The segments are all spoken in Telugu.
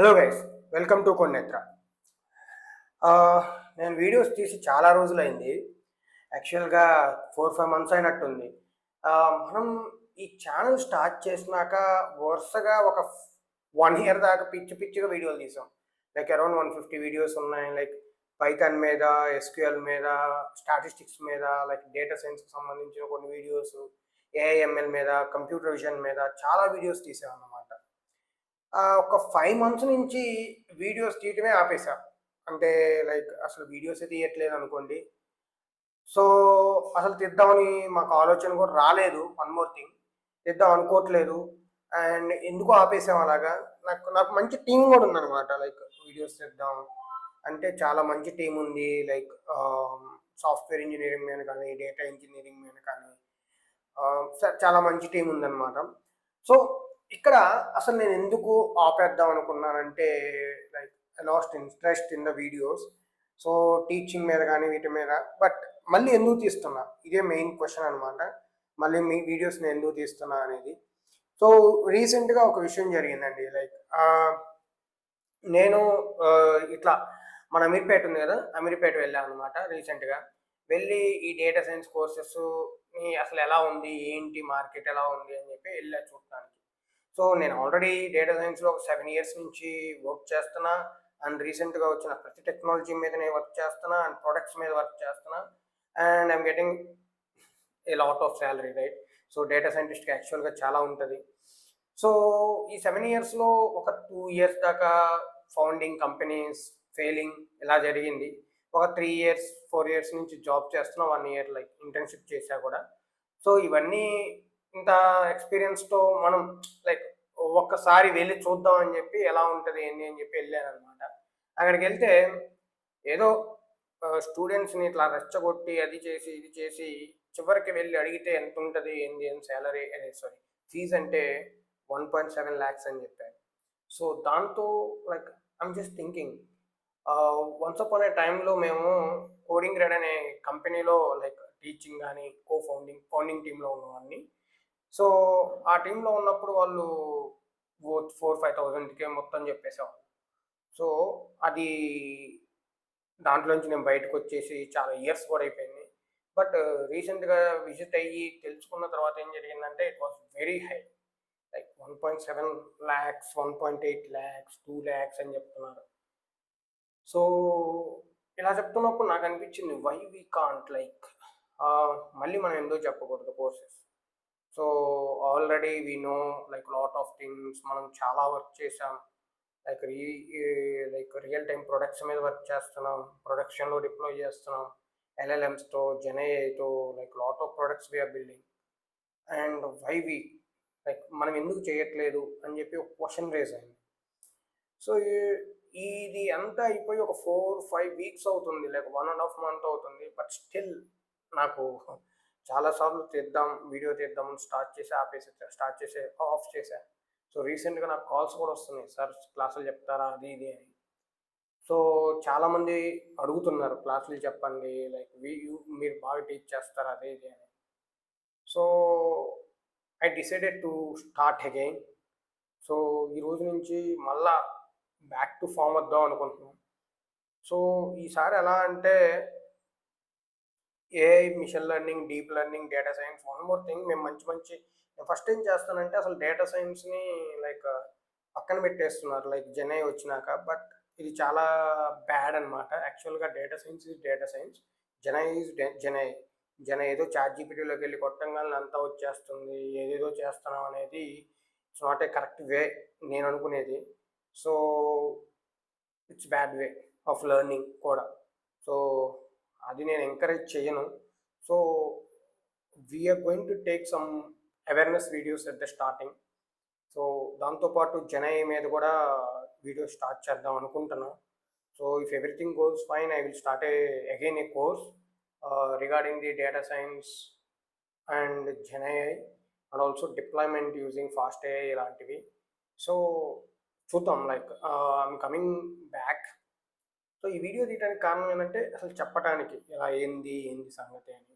హలో గైస్, వెల్కమ్ టు కొన్నేత్ర. నేను వీడియోస్ తీసి చాలా రోజులైంది. యాక్చువల్గా 4-5 మంత్స్ అయినట్టుంది. మనం ఈ ఛానల్ స్టార్ట్ చేసినాక వరుసగా ఒక 1 ఇయర్ దాకా పిచ్చి పిచ్చిగా వీడియోలు తీసాం. లైక్ అరౌండ్ 150 వీడియోస్ ఉన్నాయి. లైక్ పైథాన్ మీద, ఎస్క్యూఎల్ మీద, స్టాటిస్టిక్స్ మీద, లైక్ డేటా సైన్స్కి సంబంధించిన కొన్ని వీడియోస్, ఏఐఎంఎల్ మీద, కంప్యూటర్ విజన్ మీద చాలా వీడియోస్ తీసామన్నమాట. ఒక 5 మంత్స్ నుంచి వీడియోస్ తీయటమే ఆపేసా. అంటే లైక్ అసలు వీడియోసే తీయట్లేదనుకోండి. సో, అసలు తీద్దామని మాకు ఆలోచన కూడా రాలేదు. One more thing. తీద్దాం అనుకోవట్లేదు. అండ్ ఎందుకో ఆపేసాం అలాగా. నాకు నాకు మంచి టీమ్ గూడా ఉందనమాట. లైక్ వీడియోస్ తీద్దాం అంటే చాలా మంచి టీమ్ ఉంది. లైక్ సాఫ్ట్‌వేర్ ఇంజినీరింగ్ మీద కానీ, డేటా ఇంజినీరింగ్ మీద కానీ చాలా మంచి టీమ్ ఉందనమాట. సో, ఇక్కడ అసలు నేనెందుకు ఆపేద్దాం అనుకున్నానంటే, like I lost interest in the videos. So, teaching మీద గానీ, వీటి మీద. బట్ మళ్ళీ ఎందుకు తీస్తున్నా? ఇదే మెయిన్ క్వెషన్ అనమాట. మళ్ళీ మీ వీడియోస్‌ని ఎందుకు తీస్తున్నా అనేది. సో, రీసెంట్‌గా ఒక విషయం జరిగిందండి. లైక్ నేను ఇట్లా మన అమీర్‌పేట ఉంది గదా! అమీర్‌పేట వెళ్ళాననమాట రీసెంట్‌గా. వెళ్ళి ఈ డేటా సైన్స్ కోర్సెస్‌ని అసలెలా ఉంది? ఏంటి? మార్కెట్ ఎలా ఉంది? అని చెప్పి ఎళ్ళా చూడటానికి. సో, నేను ఆల్రెడీ డేటా సైన్స్‌లో ఒక 7 ఇయర్స్ నుంచి వర్క్ చేస్తున్నా. అండ్ రీసెంట్‌గా వచ్చిన ప్రతి టెక్నాలజీ మీద నేను వర్క్ చేస్తున్నా. అండ్ ప్రొడక్ట్స్ మీద వర్క్ చేస్తున్నా. And I'm getting a lot of salary right. So, data సైంటిస్ట్‌కి యాక్చువల్‌గా చాలా ఉంటది. సో, ఈ 7 ఇయర్స్‌లో ఒక 2 ఇయర్స్ దాకా ఫౌండింగ్ కంపెనీస్, ఫెయిలింగ్ ఇలా జరిగింది. ఒక 3 ఇయర్స్, 4 ఇయర్స్ నుంచి జాబ్ చేస్తున్నా. 1 ఇయర్ లైక్ ఇంటర్న్‌షిప్ చేశా కూడా. సో, ఇవన్నీ ఇంత ఎక్స్‌పీరియన్స్‌తో మనం లైక్ ఒక్కసారి వెళ్లి చూద్దాం అని చెప్పి ఎలా ఉంటది ఏంది అని చెప్పి ఎళ్ళాననమాట. అక్కడికెళ్తే ఏదో స్టూడెంట్స్‌ని ఇట్లా రెచ్చగొట్టి అది చేసి, ఇది చేసి చివరికి వెళ్లి అడిగితే ఎంతుంటది ఏంది అని సాలరీ సారీ ఫీజ్ అంటే 1.7 లాక్స్ అని చెప్పారు. సో, దాంతో like I'm just thinking once upon a టైమ్‌లో మేము కోడింగ్ గ్రేడ్ అనే కంపెనీలో లైక్ టీచింగ్ గాని, ఫౌండింగ్ టీమ్‌లో ఉన్నవాడిని. సో, ఆ టీమ్‌లో ఉన్నప్పుడు వాళ్ళు 4-5,000కే మొత్తం చెప్పేసేవాళ్ళు. సో, అది దాంట్లోంచి నేను బయటకొచ్చేసి చాలా ఇయర్స్ కూడా అయిపోయింది. బట్ రీసెంట్‌గా విజిట్ అయ్యి తెలుసుకున్న తర్వాత ఏం జరిగిందంటే it was very high. Like 1.7 lakhs, 1.8 lakhs, 2 lakhs అని చెప్తున్నారు. సో, ఇలా చెప్తున్నప్పుడు నాకనిపించింది వై వి కాంట్ లైక్ మళ్ళీ మనం ఎందుకు చెప్పకూడదు courses. So, already we know like lot of things. మనం చాలా వర్క్ చేసాం. Like like real time products మీద వర్క్ చేస్తున్నాం. ప్రొడక్షన్‌లో డిప్లాయ్ చేస్తున్నాం. ఎల్ఎల్ఎమ్స్‌తో, జెన్‌ఏఐతో like lot of products we are building. And why we like మనం ఎందుకు చేయట్లేదు అని చెప్పి ఒక క్వెషన్ రైజ్ అయింది. సో, ఇది అంతా అయిపోయి ఒక 4, 5 వీక్స్ అవుతుంది. లైక్ 1 ½ మంత్ అవుతుంది. బట్ స్టిల్ నాకు చాలా సార్లు వీడియో తీద్దాం స్టార్ట్ చేసి స్టార్ట్ చేసి ఆఫ్ చేశా. సో, రీసెంట్‌గా నాకు కాల్స్ కూడా వస్తున్నాయి. సార్ క్లాసులు చెప్తారా? అది ఇది అని. సో, చాలామంది అడుగుతున్నారు క్లాసులు చెప్పండి. లైక్ మీరు బాగా టీచ్ చేస్తారా? అది ఇది అని. So, I decided to start again. So, ఈ రోజు నుంచి మళ్ళా బ్యాక్ టు ఫార్మ్ వద్దాం అనుకుంటున్నాం. సో, ఈసారి ఎలా అంటే AI, machine learning, deep learning, data science one more thing మేము మంచి మంచి నేను ఫస్ట్ ఏం చేస్తానంటే అసలు డేటా సైన్స్‌ని లైక్ పక్కన పెట్టేస్తున్నారు. లైక్ జెన్‌ఏఐ వచ్చినాక. బట్ ఇది చాలా బ్యాడ్ అనమాట. యాక్చువల్‌గా data science is data science. Gen AI is Gen AI. Gen AI ఏదో చాట్‌జీపీటీలోకెళ్ళి కొట్టంగానే అంతా వచ్చేస్తుంది. ఏదేదో చేస్తున్నాం అనేది it's not a correct way నేను అనుకునేది. So, it's bad way of learning కూడా. సో, అది నేను ఎంకరేజ్ చెయ్యను. So, we are going to take some awareness videos at the starting. So, దాంతో పాటు జెన్‌ఏఐ మీద కూడా వీడియో స్టార్ట్ చేద్దాం అనుకుంటున్నా. So, if everything goes fine I will start again a course regarding the data science and gen AI and also deployment using fast AI ఇలాంటివి. సో, చూద్దాం like I'm coming back. So, ఈ వీడియో తీయడానికి కారణం ఏంటంటే అసలు చెప్పటానికి ఇలా ఏంది సంగతి అని.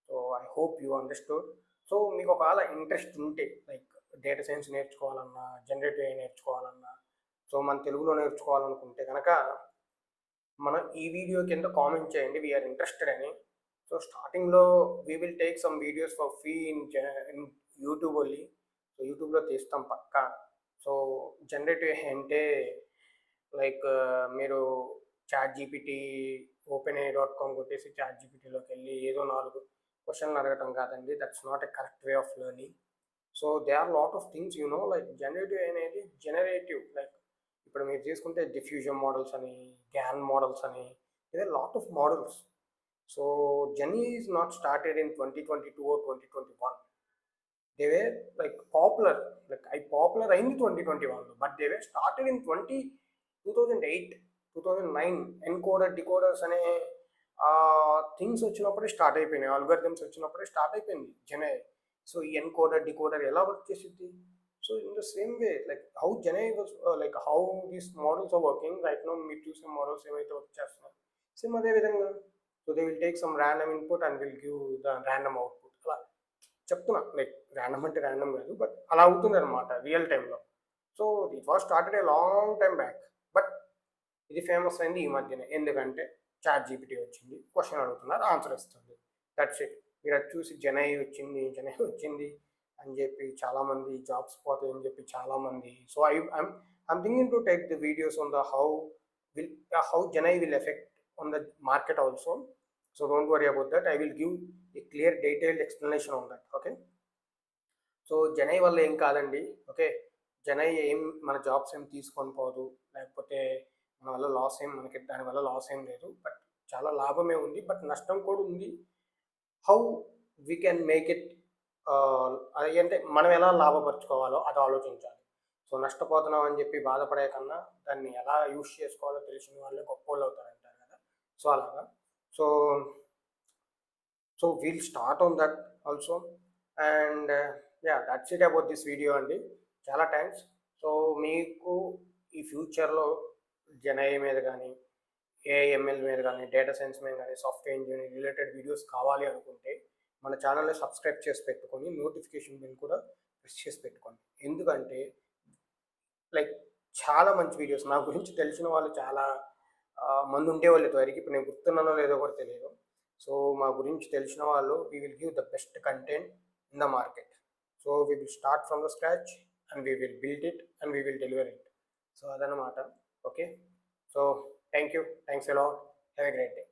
So, I hope you understood. So, మీకు ఒకవేళ ఇంట్రెస్ట్ ఉంటే లైక్ డేటా సైన్స్ నేర్చుకోవాలన్నా, జనరేటివ్ ఏఐ నేర్చుకోవాలన్నా, సో మన తెలుగులో నేర్చుకోవాలనుకుంటే కనుక మన ఈ వీడియో కింద కామెంట్ చేయండి వీఆర్ ఇంట్రెస్టెడ్ అని. సో స్టార్టింగ్లో we will take some videos for free in YouTube only. So యూట్యూబ్లో తీస్తాం పక్కా. సో జనరేటివ్ అంటే లైక్ మీరు చాట్ జీపీటీ openai.com కొట్టేసి చాట్ జీపీటీలోకి వెళ్ళి ఏదో 4 క్వశ్చన్లు అడగటం కాదండి. That's not a correct way of learning. So they are lot of things like generative అనేది జనరేటివ్ లైక్ ఇప్పుడు మీరు తీసుకుంటే డిఫ్యూజన్ మోడల్స్ అని, గ్యాన్ మోడల్స్ అని, ఇదే lot of models. So journey is not started in 2022 or 2021. They were like popular, like అవి పాపులర్ అయింది 2021లో, but they were started in 2008 2009. Encoder decoders అనే థింగ్స్ వచ్చినప్పుడే స్టార్ట్ అయిపోయినాయి, ఆల్గరిథమ్స్ వచ్చినప్పుడే స్టార్ట్ అయిపోయింది జెనై. సో ఈ ఎన్కోడర్ డికోడర్ ఎలా వర్క్ చేసిద్ది? So in the same way like how gen AI was like how these models are working right no, మీరు చూసే మోడల్స్ ఏమైతే వర్క్ చేస్తున్నాయి సేమ్ అదే విధంగా. So they will take some random input and will give the random output. అలా చెప్తున్నా, లైక్ ర్యాండమ్ అంటే ర్యాండమ్ కాదు, బట్ అలా అవుతుంది అనమాట real time. So it was started a long time back, but ఇది ఫేమస్ అయింది ఈ మధ్యనే. ఎందుకంటే చాట్ జీపీటీ వచ్చింది, క్వశ్చన్ అడుగుతున్నారు, ఆన్సర్ ఇస్తుంది, దట్స్ ఇట్. మీరు అది చూసి జనై వచ్చింది అని చెప్పి చాలామంది జాబ్స్ పోతాయి అని చెప్పి చాలామంది. So I'm thinking to take the videos on the how gen AI will effect on the market also. So don't worry about that, I will give a clear detailed explanation on that. Okay, so gen AI వల్ల ఏం కాదండి. ఓకే, జనై ఏం మన జాబ్స్ ఏం తీసుకొని పోదు, లేకపోతే మన వల్ల లాస్ ఏం, మనకి దానివల్ల లాస్ ఏం లేదు, బట్ చాలా లాభమే ఉంది, బట్ నష్టం కూడా ఉంది. How we can make it, అది అంటే మనం ఎలా లాభపరచుకోవాలో అది ఆలోచించాలి. సో నష్టపోతున్నాం అని చెప్పి బాధపడే కన్నా దాన్ని ఎలా యూస్ చేసుకోవాలో తెలిసిన వాళ్ళే గొప్పోళ్ళు అవుతారంటారు కదా. సో అలాగా. So we'll start on that also. And yeah, that's it about this video అండి. చాలా థ్యాంక్స్. సో మీకు ఈ ఫ్యూచర్లో జెనై మీద కానీ, ఏఐఎంఎల్ మీద కానీ, డేటా సైన్స్ మీద కానీ, సాఫ్ట్వేర్ ఇంజనీరింగ్ రిలేటెడ్ వీడియోస్ కావాలి అనుకుంటే మన ఛానల్ని సబ్స్క్రైబ్ చేసి పెట్టుకొని నోటిఫికేషన్ బిల్ కూడా ప్రెస్ చేసి పెట్టుకోండి. ఎందుకంటే లైక్ చాలా మంచి వీడియోస్ నా గురించి తెలిసిన వాళ్ళు చాలా మంది ఉండేవాళ్ళు ఇదివరకు. ఇప్పుడు నేను గుర్తున్నానో లేదో కూడా తెలియదు. సో మా గురించి తెలిసిన వాళ్ళు, we will give the best content in the market. So we will start from the scratch and we will build it and we will deliver it. So అదనమాట. Okay, so thank you, thanks a lot, have a great day.